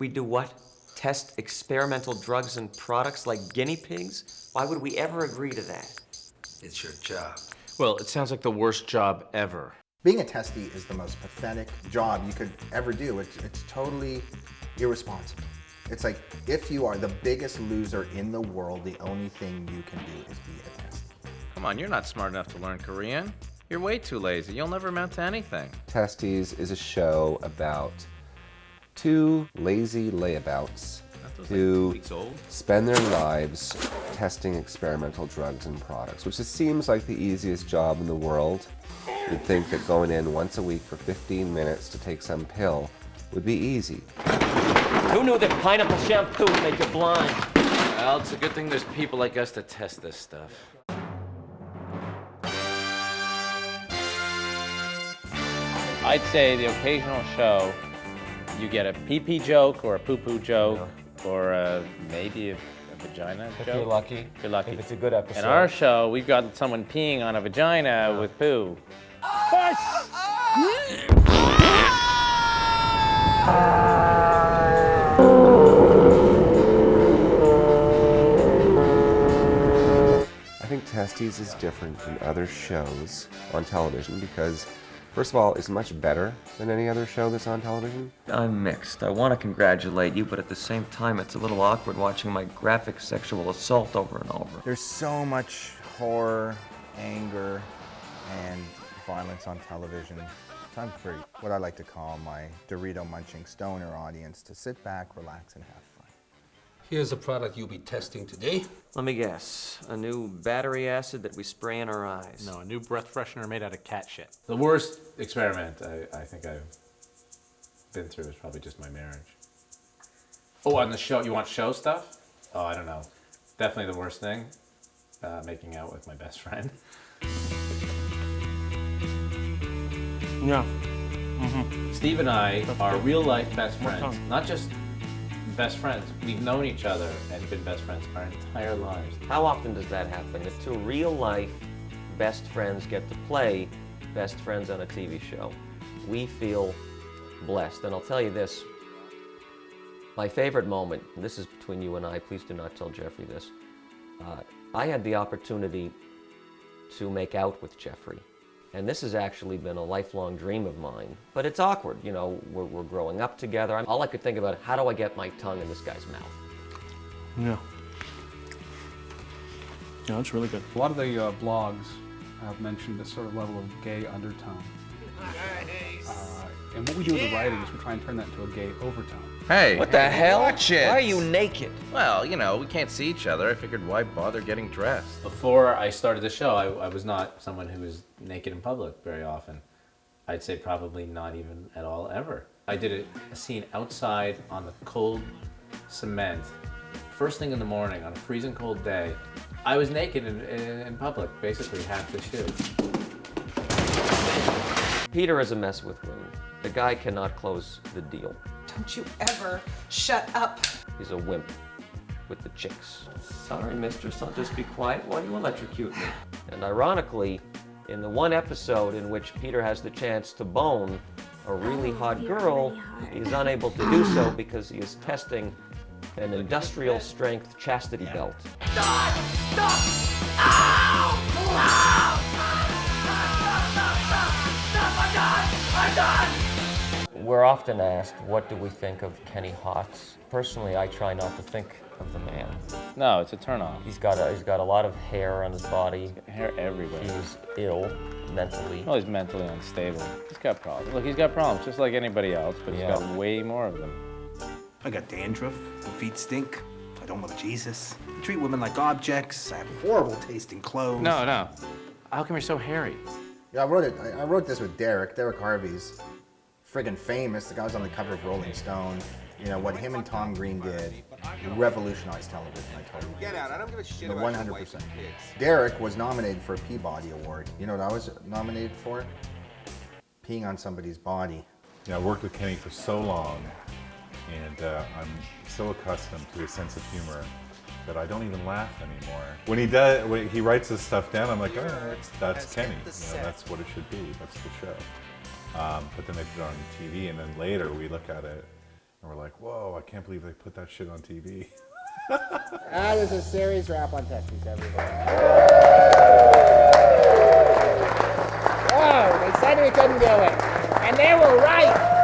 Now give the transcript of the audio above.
We do what? Test experimental drugs and products like guinea pigs? Why would we ever agree to that? It's your job. Well, it sounds like the worst job ever. Being a testee is the most pathetic job you could ever do. It's totally irresponsible. It's like, if you are the biggest loser in the world, the only thing you can do is be a testee. Come on, you're not smart enough to learn Korean. You're way too lazy. You'll never amount to anything. Testees is a show about two lazy layabouts who spend their lives testing experimental drugs and products, which just seems like the easiest job in the world. You'd think that going in once a week for 15 minutes to take some pill would be easy. Who knew that pineapple shampoo would make you blind? Well, it's a good thing there's people like us to test this stuff. I'd say the occasional show, you get a pee-pee joke or a poo-poo joke or maybe a vagina joke. If you're lucky. If you're lucky. If it's a good episode. In our show, we've got someone peeing on a vagina with poo. I think Testees is different from other shows on television because, first of all, it's much better than any other show that's on television. I'm mixed. I want to congratulate you, but at the same time, it's a little awkward watching my graphic sexual assault over and over. There's so much horror, anger, and violence on television. Time for what I like to call my Dorito-munching stoner audience to sit back, relax, and have fun. Here's a product you'll be testing today. Let me guess. A new battery acid that we spray in our eyes. No, a new breath freshener made out of cat shit. The worst experiment I think I've been through is probably just my marriage. Oh, on the show, you want show stuff? Oh, I don't know. Definitely the worst thing, making out with my best friend. Yeah. Steve and I are real-life best friends, not just best friends. We've known each other and been best friends our entire lives. How often does that happen? That two real-life best friends get to play best friends on a TV show? We feel blessed. And I'll tell you this, my favorite moment, and this is between you and I, please do not tell Jeffrey this, I had the opportunity to make out with Jeffrey. And this has actually been a lifelong dream of mine. But it's awkward, you know, we're growing up together. All I could think about, how do I get my tongue in this guy's mouth? Yeah. Yeah, that's really good. A lot of the blogs have mentioned this sort of level of gay undertone. And what we do in the writing is we try and turn that into a gay overtone. Hey, What the hell? Watch it. Why are you naked? Well, you know, we can't see each other. I figured why bother getting dressed? Before I started the show, I was not someone who was naked in public very often. I'd say probably not even at all ever. I did a scene outside on the cold cement, first thing in the morning on a freezing cold day. I was naked in public, basically half the shoot. Peter is a mess with women. The guy cannot close the deal. Don't you ever shut up. He's a wimp with the chicks. Sorry, mistress, I'll just be quiet while you electrocute me. And ironically, in the one episode in which Peter has the chance to bone a really hot girl, he's unable to do so because he is testing an industrial strength chastity belt. Stop! Stop! Ow! Ow! Stop! I'm done! We're often asked, what do we think of Kenny Hotz? Personally, I try not to think of the man. No, it's a turnoff. He's got a lot of hair on his body. Hair everywhere. He's ill mentally. Well, he's mentally unstable. He's got problems. Look, he's got problems just like anybody else, but he's got way more of them. I got dandruff, my feet stink, I don't love Jesus. I treat women like objects, I have horrible tasting clothes. No. How come you're so hairy? Yeah, I wrote this with Derek Harvie's friggin' famous. The guy was on the cover of Rolling Stone. You know, what him and Tom Green did revolutionized television, I told you. Get out, I don't give a shit The about 100%. Derek was nominated for a Peabody Award. You know what I was nominated for? Peeing on somebody's body. Yeah, I worked with Kenny for so long, and I'm so accustomed to his sense of humor that I don't even laugh anymore. When he writes his stuff down, I'm like, oh, that's Kenny. You know, that's what it should be. That's the show. But then they put it on TV, and then later we look at it, And we're like, whoa, I can't believe they put that shit on TV. That is a series wrap on Testees, everybody. Oh, they said we couldn't do it. And they were right.